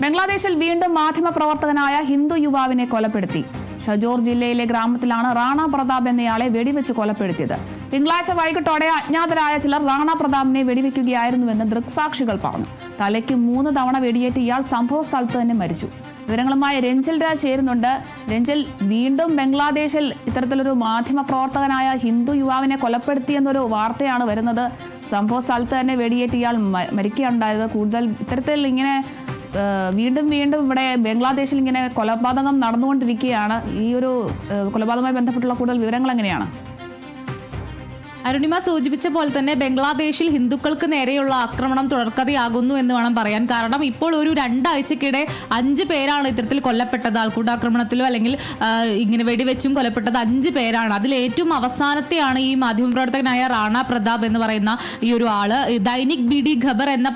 ബംഗ്ലാദേശിൽ വീണ്ടും മാധ്യമപ്രവർത്തകനായ ഹിന്ദു യുവാവിനെ കൊലപ്പെടുത്തി. ഷജോർ ജില്ലയിലെ ഗ്രാമത്തിലാണ് റാണ പ്രതാപ് എന്നയാളെ വെടിവെച്ച് കൊലപ്പെടുത്തിയത്. തിങ്കളാഴ്ച വൈകിട്ടോടെ അജ്ഞാതരായ ചിലർ റാണ പ്രതാപിനെ വെടിവെക്കുകയായിരുന്നുവെന്ന് ദൃക്സാക്ഷികൾ പറഞ്ഞു. തലയ്ക്ക് 3 തവണ വെടിയേറ്റ് ഇയാൾ സംഭവ സ്ഥലത്ത് തന്നെ മരിച്ചു. വിവരങ്ങളുമായി രഞ്ജിൽ രാജ് ചേരുന്നുണ്ട്. രഞ്ജിൽ, വീണ്ടും ബംഗ്ലാദേശിൽ ഇത്തരത്തിലൊരു മാധ്യമപ്രവർത്തകനായ ഹിന്ദു യുവാവിനെ കൊലപ്പെടുത്തിയെന്നൊരു വാർത്തയാണ് വരുന്നത്. സംഭവ സ്ഥലത്ത് തന്നെ വെടിയേറ്റ് ഇയാൾ മരിക്കുകയുണ്ടായത്. കൂടുതൽ ഇത്തരത്തിൽ ഇങ്ങനെ വീണ്ടും ഇവിടെ ബംഗ്ലാദേശിൽ ഇങ്ങനെ കൊലപാതകം നടന്നുകൊണ്ടിരിക്കുകയാണ്. ഈ ഒരു കൊലപാതകവുമായി ബന്ധപ്പെട്ടുള്ള കൂടുതൽ വിവരങ്ങൾ എങ്ങനെയാണ്? അരുണിമ സൂചിപ്പിച്ച പോലെ തന്നെ ബംഗ്ലാദേശിൽ ഹിന്ദുക്കൾക്ക് നേരെയുള്ള ആക്രമണം തുടർക്കഥയാകുന്നു എന്ന് വേണം പറയാൻ. കാരണം ഇപ്പോൾ ഒരു 2 ആഴ്ചക്കിടെ 5 പേരാണ് ഇത്തരത്തിൽ കൊല്ലപ്പെട്ടത്. ആൾക്കൂട്ടാക്രമണത്തിലോ അല്ലെങ്കിൽ ഇങ്ങനെ വെടിവെച്ചും കൊല്ലപ്പെട്ടത് 5 പേരാണ്. അതിൽ ഏറ്റവും അവസാനത്തെയാണ് ഈ മാധ്യമപ്രവർത്തകനായ റാണ പ്രതാപ് എന്ന് പറയുന്ന ഈ ഒരു ആള്. ദൈനിക് ബി.ഡി. ഖബർ എന്ന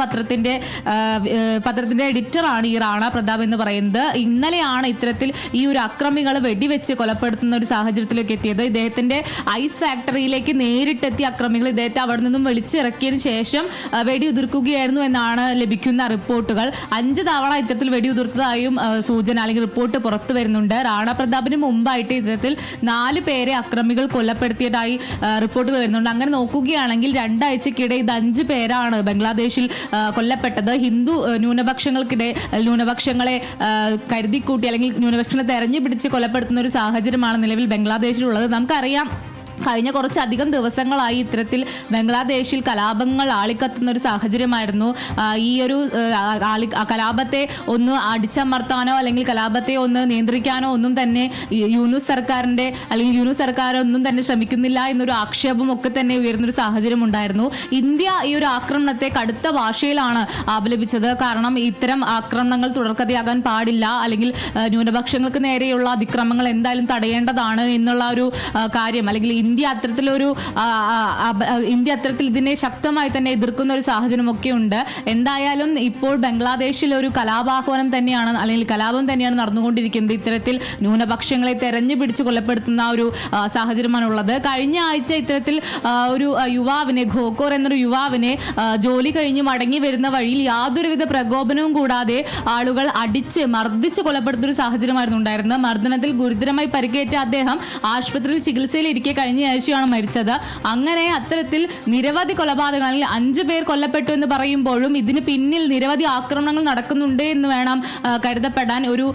പത്രത്തിന്റെ എഡിറ്ററാണ് ഈ റാണ പ്രതാപ് എന്ന് പറയുന്നത്. ഇന്നലെയാണ് ഇത്തരത്തിൽ ഈ ഒരു അക്രമികൾ വെടിവെച്ച് കൊലപ്പെടുത്തുന്ന ഒരു സാഹചര്യത്തിലേക്ക് എത്തിയത്. ഇദ്ദേഹത്തിന്റെ ഐസ് ഫാക്ടറിയിലേക്ക് നേരിട്ടെത്തിയ അക്രമികൾ ഇദ്ദേഹത്തെ അവിടെ നിന്നും വിളിച്ചിറക്കിയതിനു ശേഷം വെടിയുതിർക്കുകയായിരുന്നു എന്നാണ് ലഭിക്കുന്ന റിപ്പോർട്ടുകൾ. 5 തവണ ഇത്തരത്തിൽ വെടിയുതിർത്തതായും സൂചന അല്ലെങ്കിൽ റിപ്പോർട്ട് പുറത്തു വരുന്നുണ്ട്. റാണ പ്രതാപിന് മുമ്പായിട്ട് ഇത്തരത്തിൽ 4 പേരെ അക്രമികൾ കൊല്ലപ്പെടുത്തിയതായി റിപ്പോർട്ടുകൾ വരുന്നുണ്ട്. അങ്ങനെ നോക്കുകയാണെങ്കിൽ 2 ആഴ്ചക്കിടെ ഇത് 5 പേരാണ് ബംഗ്ലാദേശിൽ കൊല്ലപ്പെട്ടത്. ഹിന്ദു ന്യൂനപക്ഷങ്ങളെ കരുതിക്കൂട്ടി അല്ലെങ്കിൽ ന്യൂനപക്ഷങ്ങളെ തെരഞ്ഞു പിടിച്ച് കൊലപ്പെടുത്തുന്ന ഒരു സാഹചര്യമാണ് നിലവിൽ ബംഗ്ലാദേശിലുള്ളത്. നമുക്കറിയാം, കഴിഞ്ഞ കുറച്ചധികം ദിവസങ്ങളായി ഇത്തരത്തിൽ ബംഗ്ലാദേശിൽ കലാപങ്ങൾ ആളിക്കത്തുന്ന ഒരു സാഹചര്യമായിരുന്നു. ഈ ഒരു കലാപത്തെ ഒന്ന് അടിച്ചമർത്താനോ അല്ലെങ്കിൽ കലാപത്തെ ഒന്ന് നിയന്ത്രിക്കാനോ ഒന്നും തന്നെ യൂനുസ് സർക്കാർ ഒന്നും തന്നെ ശ്രമിക്കുന്നില്ല എന്നൊരു ആക്ഷേപം ഒക്കെ തന്നെ ഉയർന്നൊരു സാഹചര്യം ഉണ്ടായിരുന്നു. ഇന്ത്യ ഈ ഒരു ആക്രമണത്തെ കടുത്ത ഭാഷയിലാണ് അപലപിച്ചത്. കാരണം ഇത്തരം ആക്രമണങ്ങൾ തുടർക്കഥയാകാൻ പാടില്ല, അല്ലെങ്കിൽ ന്യൂനപക്ഷങ്ങൾക്ക് നേരെയുള്ള അതിക്രമങ്ങൾ എന്തായാലും തടയേണ്ടതാണ് എന്നുള്ള ഒരു കാര്യം, അല്ലെങ്കിൽ ഇന്ത്യ അത്തരത്തിൽ ഇതിനെ ശക്തമായി തന്നെ എതിർക്കുന്ന ഒരു സാഹചര്യമൊക്കെ ഉണ്ട്. എന്തായാലും ഇപ്പോൾ ബംഗ്ലാദേശിൽ ഒരു കലാപാഹ്വാനം തന്നെയാണ് അല്ലെങ്കിൽ കലാപം തന്നെയാണ് നടന്നുകൊണ്ടിരിക്കുന്നത്. ഇത്തരത്തിൽ ന്യൂനപക്ഷങ്ങളെ തെരഞ്ഞു പിടിച്ച് കൊലപ്പെടുത്തുന്ന ഒരു സാഹചര്യമാണ് ഉള്ളത്. കഴിഞ്ഞ ആഴ്ച ഇത്തരത്തിൽ ഒരു യുവാവിനെ, ഖോക്കോർ എന്നൊരു യുവാവിനെ ജോലി കഴിഞ്ഞ് മടങ്ങി വരുന്ന വഴിയിൽ യാതൊരുവിധ പ്രകോപനവും കൂടാതെ ആളുകൾ മർദ്ദിച്ച് കൊലപ്പെടുത്തുന്ന ഒരു സാഹചര്യമായിരുന്നു ഉണ്ടായിരുന്നത്. മർദ്ദനത്തിൽ ഗുരുതരമായി പരിക്കേറ്റ അദ്ദേഹം ആശുപത്രിയിൽ ചികിത്സയിലിരിക്കെ കഴിഞ്ഞ ആഴ്ചയാണ് മരിച്ചത്. അങ്ങനെ അത്തരത്തിൽ നിരവധി കൊലപാതകങ്ങൾ, അല്ലെങ്കിൽ 5 പേർ കൊല്ലപ്പെട്ടു എന്ന് പറയുമ്പോഴും ഇതിന് പിന്നിൽ നിരവധി ആക്രമണങ്ങൾ നടക്കുന്നുണ്ട് എന്ന് വേണം കരുതപ്പെടാൻ. ഒരു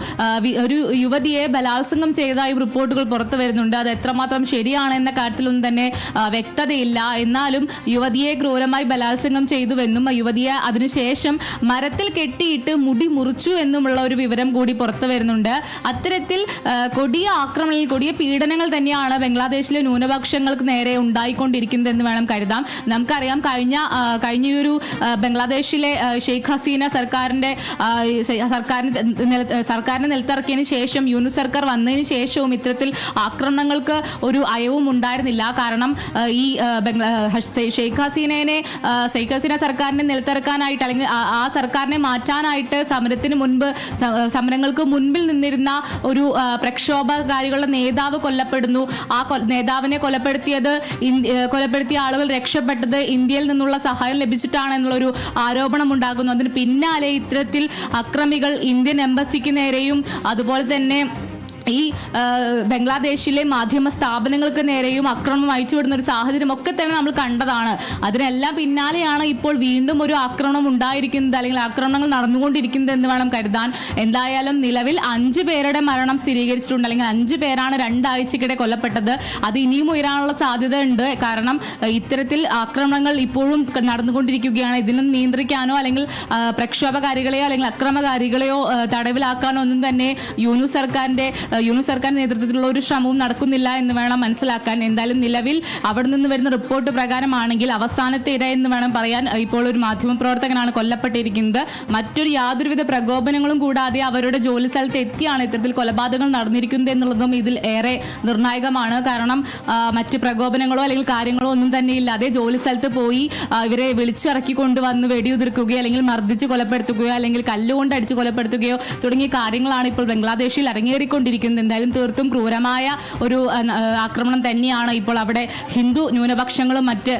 യുവതിയെ ബലാത്സംഗം ചെയ്തതായി റിപ്പോർട്ടുകൾ പുറത്തു വരുന്നുണ്ട്. അത് എത്രമാത്രം ശരിയാണ് എന്ന കാര്യത്തിലൊന്നും തന്നെ വ്യക്തതയില്ല. എന്നാലും യുവതിയെ ക്രൂരമായി ബലാത്സംഗം ചെയ്തുവെന്നും യുവതിയെ അതിനുശേഷം മരത്തിൽ കെട്ടിയിട്ട് മുടി മുറിച്ചു എന്നുമുള്ള ഒരു വിവരം കൂടി പുറത്തു വരുന്നുണ്ട്. അത്തരത്തിൽ കൊടിയ ആക്രമണങ്ങൾ, കൊടിയ പീഡനങ്ങൾ തന്നെയാണ് ബംഗ്ലാദേശിലെ ന്യൂനപക്ഷങ്ങൾക്ക് നേരെ ഉണ്ടായിക്കൊണ്ടിരിക്കുന്നതെന്ന് വേണം കരുതാം. നമുക്കറിയാം, കഴിഞ്ഞൊരു ബംഗ്ലാദേശിലെ ഷെയ്ഖ് ഹസീന സർക്കാരിനെ നിലത്തിറക്കിയതിന് ശേഷം യൂനുസ് സർക്കാർ വന്നതിന് ശേഷവും ഇത്തരത്തിൽ ആക്രമണങ്ങൾക്ക് ഒരു അയവും ഉണ്ടായിരുന്നില്ല. കാരണം ഈ ഷെയ്ഖ് ഹസീന സർക്കാരിനെ നിലത്തിറക്കാനായിട്ട് അല്ലെങ്കിൽ ആ സർക്കാരിനെ മാറ്റാനായിട്ട് സമരങ്ങൾക്ക് മുൻപിൽ നിന്നിരുന്ന ഒരു പ്രക്ഷോഭകാരികളുടെ നേതാവ് കൊല്ലപ്പെടുന്നു. ആ നേതാവിനെ കൊലപ്പെടുത്തിയ ആളുകൾ രക്ഷപ്പെട്ടത് ഇന്ത്യയിൽ നിന്നുള്ള സഹായം ലഭിച്ചിട്ടാണ് എന്നുള്ളൊരു ആരോപണം ഉണ്ടാകുന്നു. അതിന് പിന്നാലെ ഇത്തരത്തിൽ അക്രമികൾ ഇന്ത്യൻ എംബസിക്ക് നേരെയും അതുപോലെ തന്നെ ഈ ബംഗ്ലാദേശിലെ മാധ്യമ സ്ഥാപനങ്ങൾക്ക് നേരെയും ആക്രമണം അയച്ചുവിടുന്ന ഒരു സാഹചര്യം ഒക്കെ തന്നെ നമ്മൾ കണ്ടതാണ്. അതിനെല്ലാം പിന്നാലെയാണ് ഇപ്പോൾ വീണ്ടും ഒരു ആക്രമണം ഉണ്ടായിരിക്കുന്നത്, അല്ലെങ്കിൽ ആക്രമണങ്ങൾ നടന്നുകൊണ്ടിരിക്കുന്നത് എന്ന് വേണം കരുതാൻ. എന്തായാലും നിലവിൽ 5 പേരുടെ മരണം സ്ഥിരീകരിച്ചിട്ടുണ്ട്, അല്ലെങ്കിൽ 5 പേരാണ് 2 ആഴ്ചക്കിടെ കൊല്ലപ്പെട്ടത്. അത് ഇനിയും ഉയരാനുള്ള സാധ്യത ഉണ്ട്. കാരണം ഇത്തരത്തിൽ ആക്രമണങ്ങൾ ഇപ്പോഴും നടന്നുകൊണ്ടിരിക്കുകയാണ്. ഇതിനെ നിയന്ത്രിക്കാനോ അല്ലെങ്കിൽ പ്രക്ഷോഭകാരികളെയോ അല്ലെങ്കിൽ അക്രമകാരികളെയോ തടവിലാക്കാനോ ഒന്നും തന്നെ യൂനുസ് സർക്കാർ നേതൃത്വത്തിലുള്ള ഒരു ശ്രമവും നടക്കുന്നില്ല എന്ന് വേണം മനസ്സിലാക്കാൻ. എന്തായാലും നിലവിൽ അവിടെ നിന്ന് വരുന്ന റിപ്പോർട്ട് പ്രകാരമാണെങ്കിൽ അവസാനത്തെ ഇര എന്ന് വേണം പറയാൻ. ഇപ്പോൾ ഒരു മാധ്യമപ്രവർത്തകനാണ് കൊല്ലപ്പെട്ടിരിക്കുന്നത്. മറ്റൊരു യാതൊരുവിധ പ്രകോപനങ്ങളും കൂടാതെ അവരുടെ ജോലി സ്ഥലത്ത് എത്തിയാണ് ഇത്തരത്തിൽ കൊലപാതകങ്ങൾ നടന്നിരിക്കുന്നത് എന്നുള്ളതും ഇതിൽ ഏറെ നിർണായകമാണ്. കാരണം മറ്റ് പ്രകോപനങ്ങളോ അല്ലെങ്കിൽ കാര്യങ്ങളോ ഒന്നും തന്നെ ഇല്ലാതെ ജോലി സ്ഥലത്ത് പോയി ഇവരെ വിളിച്ചിറക്കി കൊണ്ടുവന്ന് വെടിയുതിർക്കുകയോ അല്ലെങ്കിൽ മർദ്ദിച്ച് കൊലപ്പെടുത്തുകയോ അല്ലെങ്കിൽ കല്ലുകൊണ്ട് അടിച്ച് കൊലപ്പെടുത്തുകയോ തുടങ്ങിയ കാര്യങ്ങളാണ് ഇപ്പോൾ ബംഗ്ലാദേശിൽ അരങ്ങേറിക്കൊണ്ടിരിക്കുന്നത്. നടന്നുകൊണ്ടിരിക്കുന്നത്. എന്തായാലും തീർത്തും ക്രൂരമായ ഒരു ആക്രമണം തന്നെയാണ് ഇപ്പോൾ അവിടെ ഹിന്ദു ന്യൂനപക്ഷങ്ങളും മറ്റ്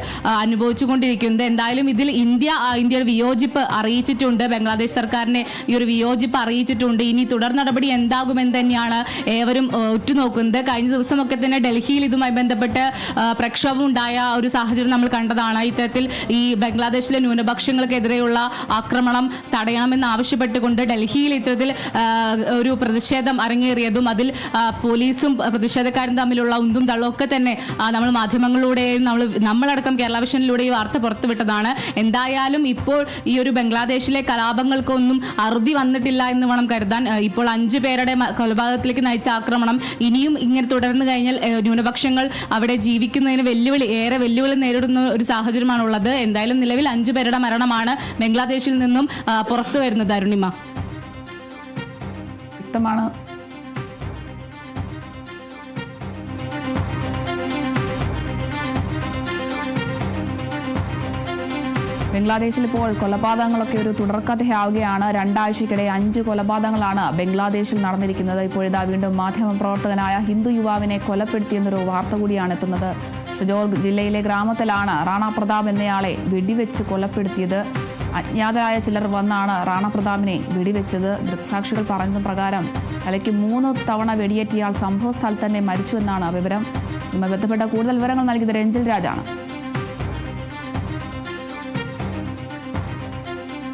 അനുഭവിച്ചുകൊണ്ടിരിക്കുന്നത്. എന്തായാലും ഇതിൽ ഇന്ത്യയുടെ വിയോജിപ്പ് അറിയിച്ചിട്ടുണ്ട്, ബംഗ്ലാദേശ് സർക്കാരിനെ ഈ ഒരു വിയോജിപ്പ് അറിയിച്ചിട്ടുണ്ട്. ഇനി തുടർ നടപടി എന്താകുമെന്ന് തന്നെയാണ് ഏവരും ഉറ്റുനോക്കുന്നത്. കഴിഞ്ഞ ദിവസമൊക്കെ തന്നെ ഡൽഹിയിൽ ഇതുമായി ബന്ധപ്പെട്ട് പ്രക്ഷോഭം ഉണ്ടായ ഒരു സാഹചര്യം നമ്മൾ കണ്ടതാണ്. ഇത്തരത്തിൽ ഈ ബംഗ്ലാദേശിലെ ന്യൂനപക്ഷങ്ങൾക്കെതിരെയുള്ള ആക്രമണം തടയണമെന്ന് ആവശ്യപ്പെട്ടുകൊണ്ട് ഡൽഹിയിൽ ഇത്തരത്തിൽ ഒരു പ്രതിഷേധം അരങ്ങേറിയതും അതിൽ പോലീസും പ്രതിഷേധക്കാരും തമ്മിലുള്ള ഉന്തും തള്ളും ഒക്കെ തന്നെ നമ്മൾ മാധ്യമങ്ങളിലൂടെയും നമ്മളടക്കം കേരള വിഷനിലൂടെ ഈ വാർത്ത പുറത്തുവിട്ടതാണ്. എന്തായാലും ഇപ്പോൾ ഈ ഒരു ബംഗ്ലാദേശിലെ കലാപങ്ങൾക്കൊന്നും അറുതി വന്നിട്ടില്ല എന്ന് വേണം കരുതാൻ. ഇപ്പോൾ 5 പേരുടെ കൊലപാതകത്തിലേക്ക് നയിച്ച ആക്രമണം ഇനിയും ഇങ്ങനെ തുടർന്നു കഴിഞ്ഞാൽ ന്യൂനപക്ഷങ്ങൾ അവിടെ ജീവിക്കുന്നതിന് ഏറെ വെല്ലുവിളി നേരിടുന്ന ഒരു സാഹചര്യമാണുള്ളത്. എന്തായാലും നിലവിൽ 5 പേരുടെ മരണമാണ് ബംഗ്ലാദേശിൽ നിന്നും പുറത്തു വരുന്നത്. അരുണിമ, വ്യക്തമാണ്. ബംഗ്ലാദേശിൽ ഇപ്പോൾ കൊലപാതകങ്ങളൊക്കെ ഒരു തുടർക്കഥയാവുകയാണ്. 2 ആഴ്ചയ്ക്കിടെ 5 കൊലപാതകങ്ങളാണ് ബംഗ്ലാദേശിൽ നടന്നിരിക്കുന്നത്. ഇപ്പോഴിതാ വീണ്ടും മാധ്യമപ്രവർത്തകനായ ഹിന്ദു യുവാവിനെ കൊലപ്പെടുത്തിയെന്നൊരു വാർത്ത കൂടിയാണ് എത്തുന്നത്. ഷജോർ ജില്ലയിലെ ഗ്രാമത്തിലാണ് റാണ പ്രതാപ് എന്നയാളെ വെടിവെച്ച് കൊലപ്പെടുത്തിയത്. അജ്ഞാതരായ ചിലർ വന്നാണ് റാണ പ്രതാപിനെ വെടിവെച്ചത്. ദൃക്സാക്ഷികൾ പറയുന്ന പ്രകാരം തലയ്ക്ക് 3 തവണ വെടിയേറ്റിയാൽ സംഭവ സ്ഥലത്ത് തന്നെ മരിച്ചു എന്നാണ് വിവരം. ഇതുമായി ബന്ധപ്പെട്ട കൂടുതൽ വിവരങ്ങൾ നൽകിയത് രഞ്ജിൽ രാജാണ്.